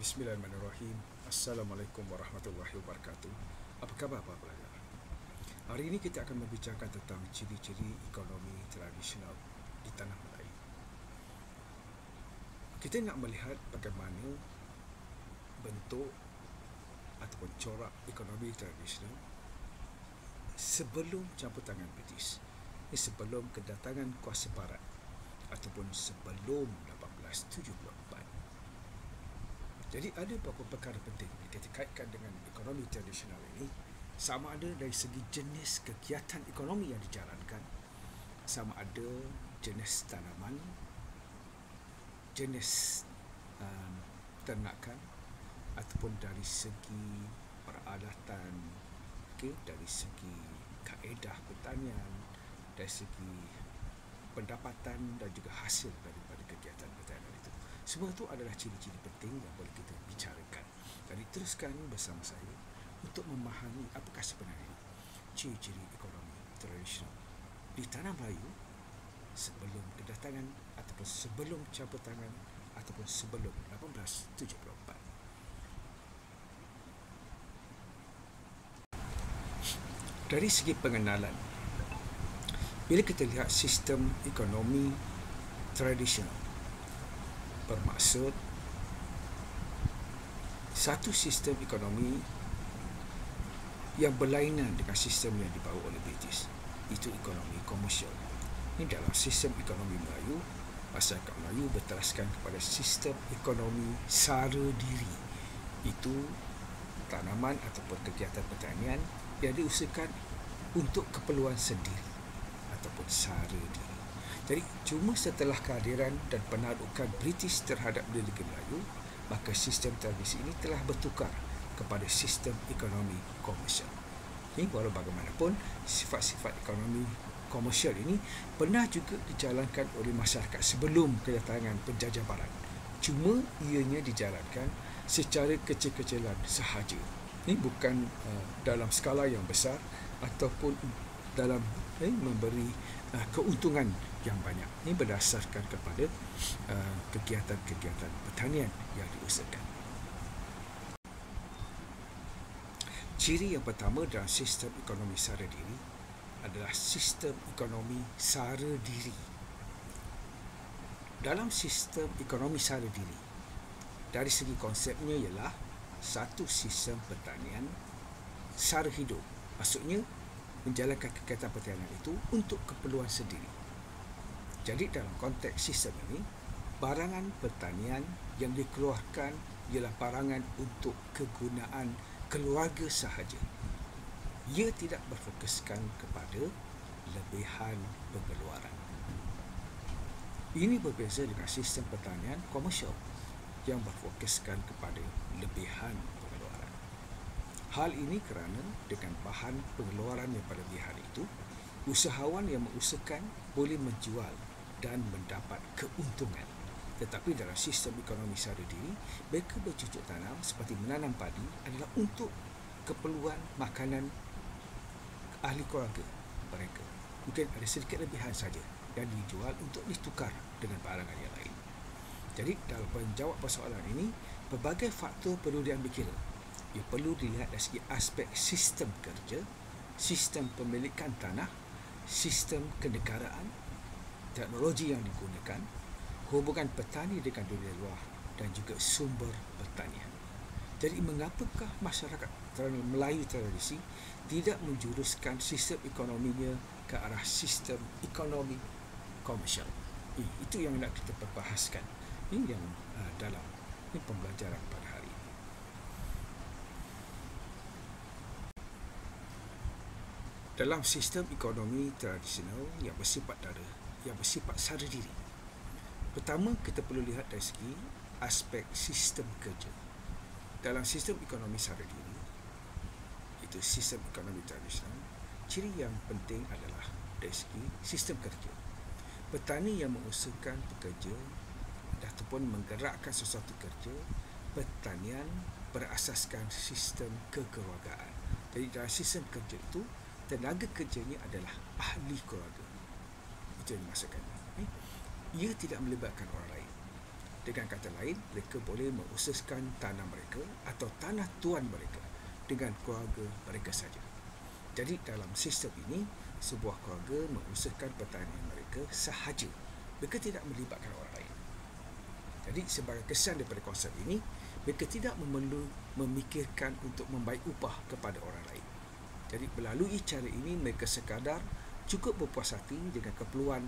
Bismillahirrahmanirrahim. Assalamualaikum warahmatullahi wabarakatuh. Apa khabar para pelajar? Hari ini kita akan membicarakan tentang ciri-ciri ekonomi tradisional di tanah Melayu. Kita nak melihat bagaimana bentuk ataupun corak ekonomi tradisional sebelum campur tangan British. Ini sebelum kedatangan kuasa barat ataupun sebelum 1874. Jadi ada beberapa perkara penting yang kita kaitkan dengan ekonomi tradisional ini, sama ada dari segi jenis kegiatan ekonomi yang dijalankan, sama ada jenis tanaman, jenis ternakan, ataupun dari segi peralatan, dari segi kaedah pertanian, dari segi pendapatan dan juga hasil daripada kegiatan pertanian itu. Semua itu adalah ciri-ciri penting yang boleh kita bicarakan. Jadi teruskan bersama saya untuk memahami apakah sebenarnya ciri-ciri ekonomi tradisional di tanah Melayu sebelum kedatangan ataupun sebelum campur tangan ataupun sebelum 1874. Dari segi pengenalan, bila kita lihat sistem ekonomi tradisional, bermaksud satu sistem ekonomi yang berlainan dengan sistem yang dibawa oleh British, itu ekonomi komersial. Ini dalam sistem ekonomi Melayu, masyarakat Melayu berteraskan kepada sistem ekonomi sara diri, itu tanaman ataupun kegiatan pertanian yang diusahakan untuk keperluan sendiri ataupun sara diri. Jadi cuma setelah kehadiran dan penaklukan British terhadap negeri Melayu, maka sistem tradisi ini telah bertukar kepada sistem ekonomi komersial. Ini walau bagaimanapun, sifat-sifat ekonomi komersial ini pernah juga dijalankan oleh masyarakat sebelum kedatangan penjajah barat. Cuma ianya dijalankan secara kecil-kecilan sahaja. Ini bukan dalam skala yang besar ataupun dalam memberi keuntungan yang banyak. Ini berdasarkan kepada kegiatan-kegiatan pertanian yang diusahakan. Ciri yang pertama dalam sistem ekonomi sara diri adalah sistem ekonomi sara diri. Dalam sistem ekonomi sara diri, dari segi konsepnya ialah satu sistem pertanian sara hidup. Maksudnya menjalankan kegiatan pertanian itu untuk keperluan sendiri. Jadi dalam konteks sistem ini, barangan pertanian yang dikeluarkan ialah barangan untuk kegunaan keluarga sahaja. Ia tidak berfokuskan kepada lebihan pengeluaran. Ini berbeza dengan sistem pertanian komersial yang berfokuskan kepada lebihan pengeluaran. Hal ini kerana dengan bahan pengeluaran yang berlebihan itu, usahawan yang mengusahakan boleh menjual dan mendapat keuntungan. Tetapi dalam sistem ekonomi sara diri, mereka bercocok tanam seperti menanam padi adalah untuk keperluan makanan ahli keluarga mereka. Mungkin ada sedikit lebihan saja yang dijual untuk ditukar dengan barangan yang lain. Jadi dalam menjawab persoalan ini, pelbagai faktor perlu diambil kira. Ia perlu dilihat dari segi aspek sistem kerja, sistem pemilikan tanah, sistem kenegaraan, teknologi yang digunakan, hubungan petani dengan dunia luar dan juga sumber pertanian. Jadi mengapakah masyarakat Melayu tradisi tidak menjuruskan sistem ekonominya ke arah sistem ekonomi komersial? Itu yang nak kita perbahaskan. Ini yang dalam pembelajaran pada hari ini. Dalam sistem ekonomi tradisional yang bersifat sara diri, pertama kita perlu lihat dari segi aspek sistem kerja. Dalam sistem ekonomi sara diri, itu sistem ekonomi tradisional, ciri yang penting adalah dari segi sistem kerja. Petani yang mengusahakan pekerja ataupun menggerakkan sesuatu kerja, pertanian berasaskan sistem kekeluargaan. Jadi dalam sistem kerja itu, tenaga kerjanya adalah ahli keluarga. Itu yang dimaksudkan. Ia tidak melibatkan orang lain. Dengan kata lain, mereka boleh mengusahakan tanah mereka atau tanah tuan mereka dengan keluarga mereka saja. Jadi dalam sistem ini, sebuah keluarga mengusahakan pertanian mereka sahaja. Mereka tidak melibatkan orang lain. Jadi sebagai kesan daripada konsep ini, mereka tidak memerlu memikirkan untuk membayar upah kepada orang lain. Jadi melalui cara ini, mereka sekadar cukup berpuas hati dengan keperluan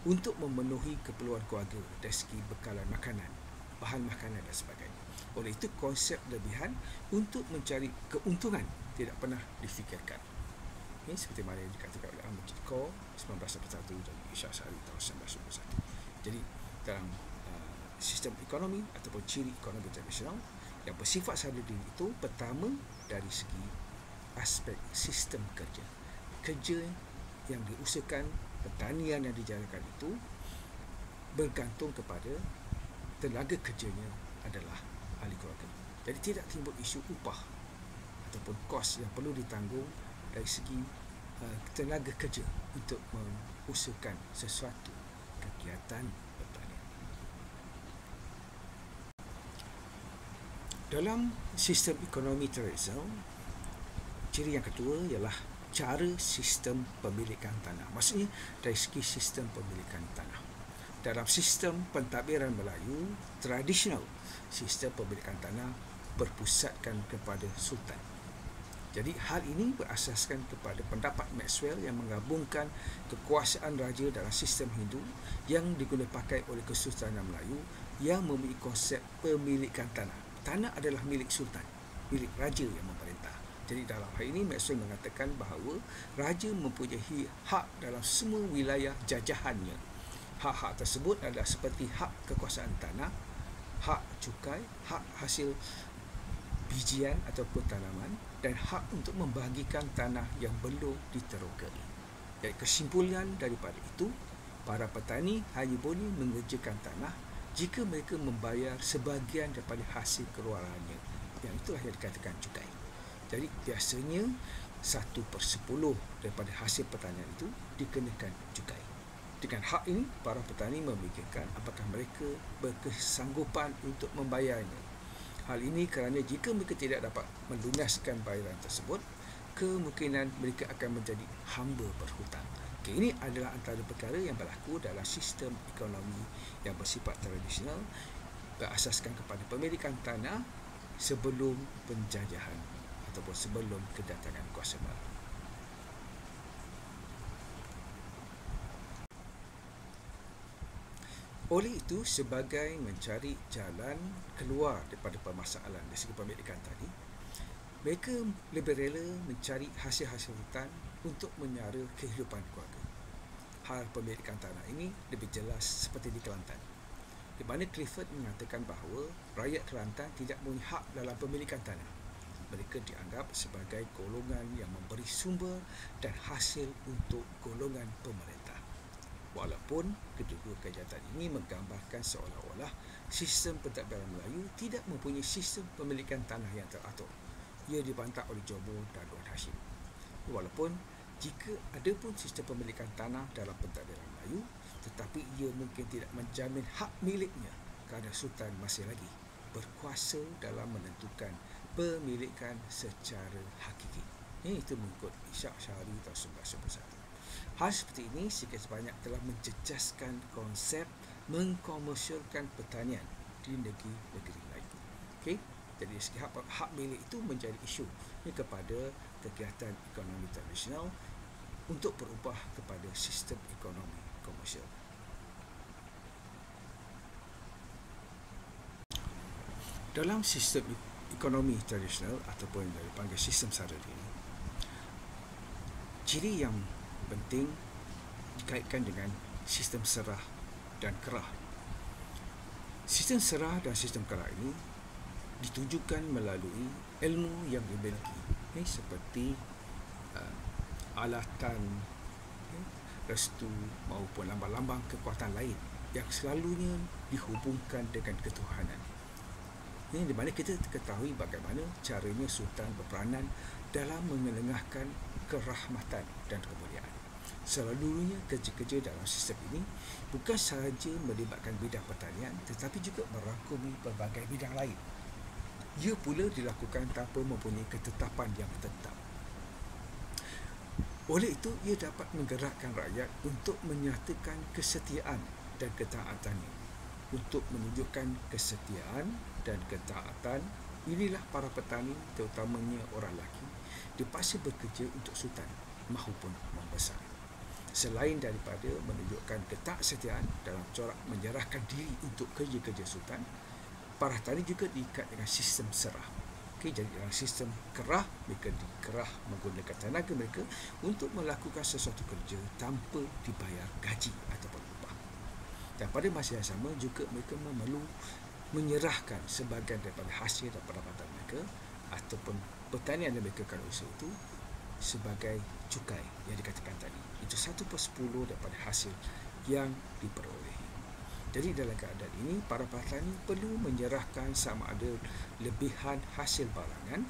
untuk memenuhi keperluan keluarga dari segi bekalan makanan, bahan makanan dan sebagainya. Oleh itu, konsep lebihan untuk mencari keuntungan tidak pernah difikirkan. Ini seperti mana yang dikatakan oleh Ahmad Jidko 1981 dan Ishak Sari tahun 1991. Jadi dalam sistem ekonomi ataupun ciri ekonomi tradisional yang bersifat sadar diri itu, pertama dari segi aspek sistem kerja. Kerja yang diusahakan, pertanian yang dijalankan itu bergantung kepada tenaga kerjanya adalah ahli keluarga. Jadi tidak timbul isu upah ataupun kos yang perlu ditanggung dari segi tenaga kerja untuk mengusahakan sesuatu kegiatan pertanian. Dalam sistem ekonomi tradisional, ciri yang kedua ialah cara sistem pemilikan tanah. Maksudnya dari segi sistem pemilikan tanah. Dalam sistem pentadbiran Melayu tradisional, sistem pemilikan tanah berpusatkan kepada sultan. Jadi hal ini berasaskan kepada pendapat Maxwell yang menggabungkan kekuasaan raja dalam sistem Hindu yang digunakan pakai oleh Kesultanan Melayu yang memiliki konsep pemilikan tanah. Tanah adalah milik sultan, milik raja yang memerintah. Jadi dalam hal ini Maxwell mengatakan bahawa raja mempunyai hak dalam semua wilayah jajahannya. Hak-hak tersebut adalah seperti hak kekuasaan tanah, hak cukai, hak hasil bijian ataupun tanaman, dan hak untuk membahagikan tanah yang belum diterokai. Jadi kesimpulan daripada itu, para petani hanya boleh mengerjakan tanah jika mereka membayar sebahagian daripada hasil keluarannya. Yang itulah yang dikatakan cukai. Jadi biasanya 1/10 daripada hasil pertanian itu dikenakan cukai. Dengan hak ini, para petani memikirkan apakah mereka berkesanggupan untuk membayarnya. Hal ini kerana jika mereka tidak dapat melunaskan bayaran tersebut, kemungkinan mereka akan menjadi hamba berhutang. Ini adalah antara perkara yang berlaku dalam sistem ekonomi yang bersifat tradisional berasaskan kepada pemilikan tanah sebelum penjajahan ataupun sebelum kedatangan kuasa baru. Oleh itu, sebagai mencari jalan keluar daripada permasalahan dari segi pemilikan tadi, mereka lebih rela mencari hasil-hasil hutan untuk menyara kehidupan keluarga. Hal pemilikan tanah ini lebih jelas seperti di Kelantan, di mana Clifford mengatakan bahawa rakyat Kelantan tidak mempunyai hak dalam pemilikan tanah. Mereka dianggap sebagai golongan yang memberi sumber dan hasil untuk golongan pemerintah. Walaupun kedua-dua kenyataan ini menggambarkan seolah-olah sistem pentadbiran Melayu tidak mempunyai sistem pemilikan tanah yang teratur. Ia dibantah oleh Johor dan Wan Hashim. Walaupun jika ada pun sistem pemilikan tanah dalam pentadbiran Melayu, tetapi ia mungkin tidak menjamin hak miliknya kerana sultan masih lagi berkuasa dalam menentukan pemilikan secara hakiki. Itu mengikut Ishak Sari tahun 1991. Hal seperti ini sikit sebanyak telah menjejaskan konsep mengkomersialkan pertanian di negeri-negeri lain. Okey, jadi hak milik itu menjadi isu kepada kegiatan ekonomi tradisional untuk berubah kepada sistem ekonomi komersial. Dalam sistem ekonomi tradisional ataupun yang dipanggil sistem sadar ini, ciri yang penting dikaitkan dengan sistem serah dan kerah. Sistem serah dan sistem kerah ini ditunjukkan melalui ilmu yang dimiliki, seperti alatan, restu maupun lambang-lambang kekuatan lain yang selalunya dihubungkan dengan ketuhanan. Ini di mana kita ketahui bagaimana caranya sultan berperanan dalam mengelengahkan kerahmatan dan kemuliaan. Selalunya kerja-kerja dalam sistem ini bukan sahaja melibatkan bidang pertanian tetapi juga merangkumi pelbagai bidang lain. Ia pula dilakukan tanpa mempunyai ketetapan yang tetap. Oleh itu, ia dapat menggerakkan rakyat untuk menyatakan kesetiaan dan ketaatannya. Untuk menunjukkan kesetiaan dan ketaatan, inilah para petani, terutamanya orang lelaki, dipaksa bekerja untuk sultan mahupun membesar. Selain daripada menunjukkan ketaksetiaan dalam corak menyerahkan diri untuk kerja-kerja sultan, para petani juga diikat dengan sistem serah. Jadi dalam sistem kerah, mereka dikerah menggunakan tenaga mereka untuk melakukan sesuatu kerja tanpa dibayar gaji ataupun upah. Dan pada masa yang sama juga mereka memerlu menyerahkan sebahagian daripada hasil dan pendapatan mereka ataupun pertanian yang mereka akan usaha itu sebagai cukai yang dikatakan tadi. Itu 1/10 daripada hasil yang diperoleh. Jadi dalam keadaan ini, para petani perlu menyerahkan sama ada lebihan hasil barangan,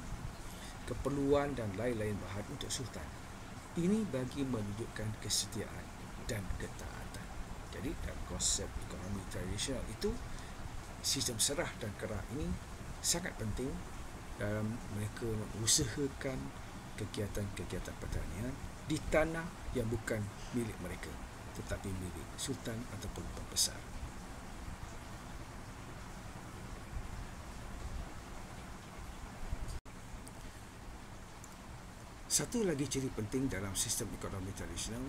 keperluan dan lain-lain bahan untuk sultan. Ini bagi menunjukkan kesetiaan dan ketaatan. Jadi dalam konsep ekonomi tradisional itu, sistem serah dan kerah ini sangat penting dalam mereka mengusahakan kegiatan-kegiatan pertanian di tanah yang bukan milik mereka tetapi milik sultan ataupun pembesar. Satu lagi ciri penting dalam sistem ekonomi tradisional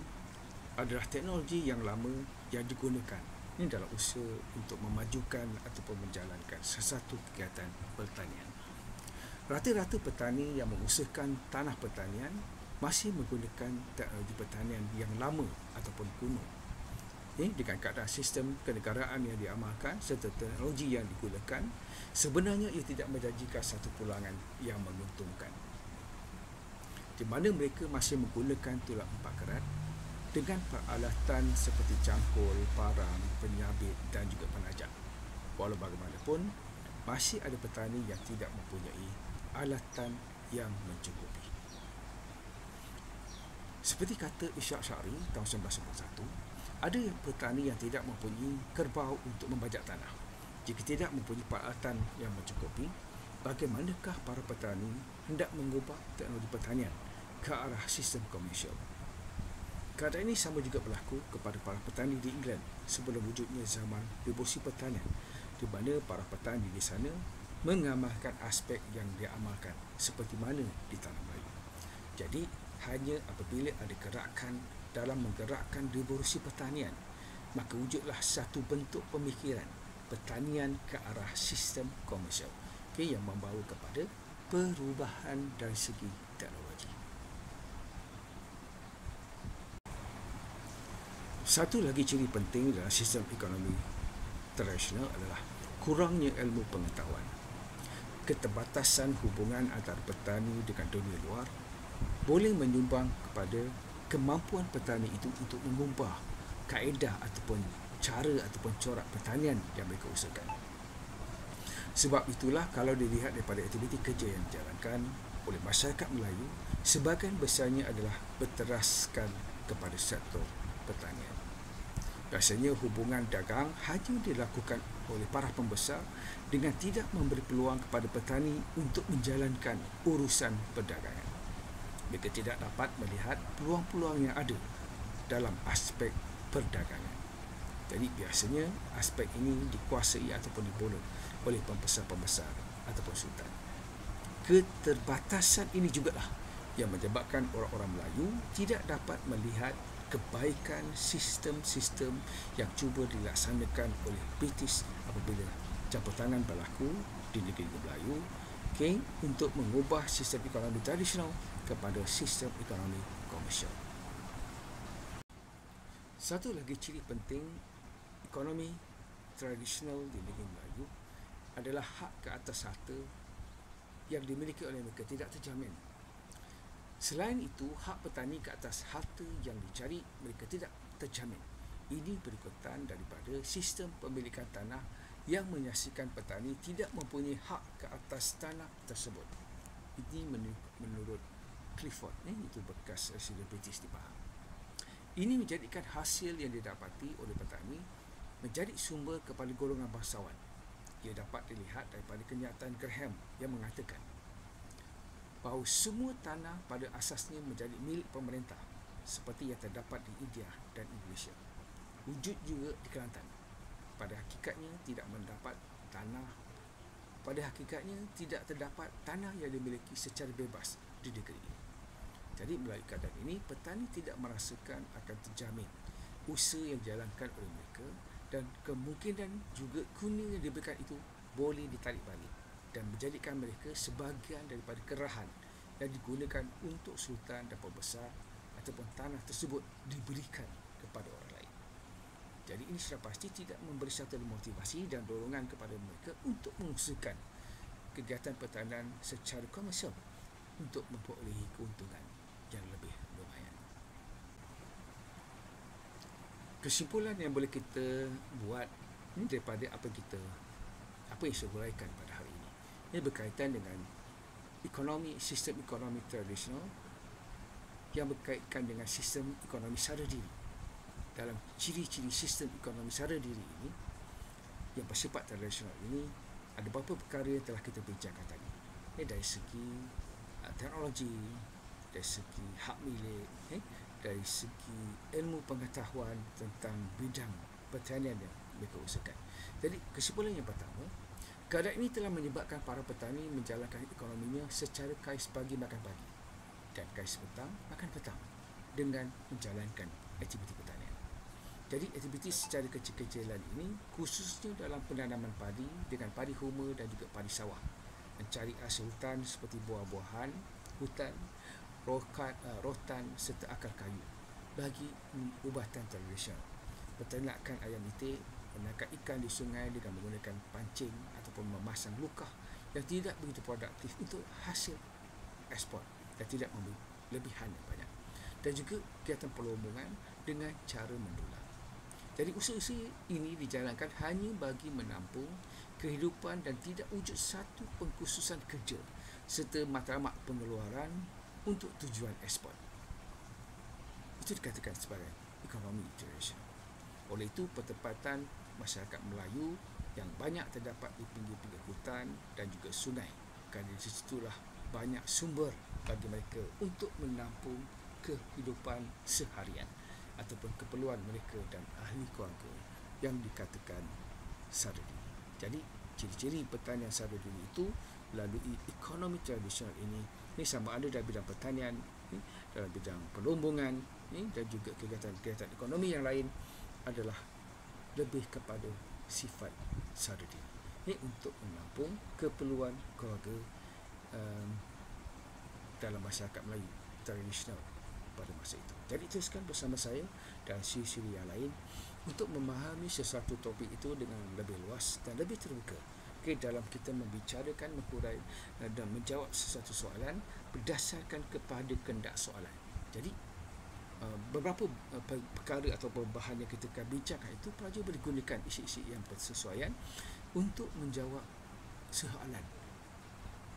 adalah teknologi yang lama yang digunakan ini dalam usaha untuk memajukan ataupun menjalankan sesuatu kegiatan pertanian. Rata-rata petani yang mengusahakan tanah pertanian masih menggunakan teknologi pertanian yang lama ataupun kuno. Dengan keadaan sistem kenegaraan yang diamalkan serta teknologi yang digunakan, sebenarnya ia tidak menjanjikan satu pulangan yang menguntungkan. Di mana mereka masih menggunakan tulang empat kerat dengan peralatan seperti cangkul, parang, penyabit dan juga penajam. Walau bagaimanapun, masih ada petani yang tidak mempunyai alatan yang mencukupi. Seperti kata Ishak Syari tahun 1991, ada petani yang tidak mempunyai kerbau untuk membajak tanah. Jika tidak mempunyai peralatan yang mencukupi, bagaimanakah para petani hendak mengubah teknologi pertanian ke arah sistem komersial? Keadaan ini sama juga berlaku kepada para petani di England sebelum wujudnya zaman revolusi pertanian, di mana para petani di sana mengamalkan aspek yang diamalkan seperti mana di tanah Melayu. Jadi, hanya apabila ada gerakan dalam menggerakkan revolusi pertanian, maka wujudlah satu bentuk pemikiran pertanian ke arah sistem komersial, yang membawa kepada perubahan dari segi teknologi. Satu lagi ciri penting dalam sistem ekonomi tradisional adalah kurangnya ilmu pengetahuan. Keterbatasan hubungan antara petani dengan dunia luar boleh menyumbang kepada kemampuan petani itu untuk mengubah kaedah ataupun cara ataupun corak pertanian yang mereka usahakan. Sebab itulah kalau dilihat daripada aktiviti kerja yang dijalankan oleh masyarakat Melayu, sebahagian besarnya adalah berteraskan kepada sektor pertanian. Biasanya hubungan dagang hanya dilakukan oleh para pembesar dengan tidak memberi peluang kepada petani untuk menjalankan urusan perdagangan. Mereka tidak dapat melihat peluang-peluang yang ada dalam aspek perdagangan. Jadi biasanya aspek ini dikuasai ataupun dibolot oleh pembesar-pembesar ataupun sultan. Keterbatasan ini jugalah yang menyebabkan orang-orang Melayu tidak dapat melihat kebaikan sistem-sistem yang cuba dilaksanakan oleh British apabila campur tangan berlaku di negeri Melayu, untuk mengubah sistem ekonomi tradisional kepada sistem ekonomi komersial. Satu lagi ciri penting ekonomi tradisional di negeri Melayu adalah hak ke atas harta yang dimiliki oleh mereka tidak terjamin. Selain itu, hak petani ke atas harta yang dicari mereka tidak terjamin. Ini berikutan daripada sistem pemilikan tanah yang menyaksikan petani tidak mempunyai hak ke atas tanah tersebut. Ini menurut Clifford, itu bekas residen British di Pahang. Ini menjadikan hasil yang didapati oleh petani menjadi sumber kepada golongan bangsawan. Ia dapat dilihat daripada kenyataan Graham yang mengatakan bahawa semua tanah pada asasnya menjadi milik pemerintah seperti yang terdapat di India dan Indonesia. Wujud juga di Kelantan. Pada hakikatnya tidak terdapat tanah yang dimiliki secara bebas di negeri ini. Jadi melalui keadaan ini, petani tidak merasakan akan terjamin usaha yang dijalankan oleh mereka dan kemungkinan juga guna yang diberikan itu boleh ditarik balik dan menjadikan mereka sebahagian daripada kerahan yang digunakan untuk sultan dan pembesar ataupun tanah tersebut diberikan kepada orang lain. Jadi ini sudah pasti tidak memberi satu motivasi dan dorongan kepada mereka untuk mengusahakan kegiatan pertanian secara komersial untuk memperolehi keuntungan yang lebih lumayan. Kesimpulan yang boleh kita buat daripada apa yang saya huraikan pada hari ini, ia berkaitan dengan sistem ekonomi tradisional yang berkaitan dengan sistem ekonomi sara diri. Dalam ciri-ciri sistem ekonomi sara diri ini yang bersifat tradisional ini, ada beberapa perkara yang telah kita bincangkan tadi. Dari segi teknologi, dari segi hak milik, dari segi ilmu pengetahuan tentang bidang pertanian yang mereka usahakan. Jadi kesimpulan yang pertama, keadaan ini telah menyebabkan para petani menjalankan ekonominya secara kais pagi makan pagi dan kais petang makan petang dengan menjalankan aktiviti pertanian. Jadi aktiviti secara kecil-kecilan ini khususnya dalam penanaman padi dengan padi huma dan juga padi sawah, mencari hasil hutan seperti buah-buahan, hutan, rotan serta akar kayu bagi ubatan tradisional. Peternakan ayam itik, menangkap ikan di sungai dengan menggunakan pancing ataupun memasang lukah yang tidak begitu produktif untuk hasil ekspor dan tidak memberi lebihan yang banyak. Dan juga kegiatan perlombongan dengan cara mendulang. Jadi usaha-usaha ini dijalankan hanya bagi menampung kehidupan dan tidak wujud satu pengkhususan kerja serta matlamat pengeluaran untuk tujuan ekspor. Itu dikatakan sebagai ekonomi tradisional. Oleh itu, pertempatan masyarakat Melayu yang banyak terdapat di pinggir-pinggir hutan dan juga sungai, kerana di situlah banyak sumber bagi mereka untuk menampung kehidupan seharian ataupun keperluan mereka dan ahli keluarga yang dikatakan sara diri. Jadi ciri-ciri pertanian sara diri itu melalui ekonomi tradisional ini sama ada dalam bidang pertanian, dalam bidang perlombongan dan juga kegiatan-kegiatan ekonomi yang lain adalah lebih kepada sifat sara diri. Ini untuk menampung keperluan keluarga dalam masyarakat Melayu tradisional pada masa itu. Jadi teruskan bersama saya dan siri-siri yang lain untuk memahami sesuatu topik itu dengan lebih luas dan lebih terbuka dalam kita membicarakan, menghurai dan menjawab sesuatu soalan berdasarkan kepada kehendak soalan. Jadi beberapa perkara atau bahan yang kita akan bincangkan itu pelajar boleh gunakan isi-isi yang bersesuaian untuk menjawab soalan.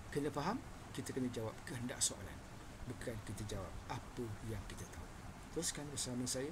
Kena faham, kita kena jawab kehendak soalan, bukan kita jawab apa yang kita tahu. Teruskan bersama saya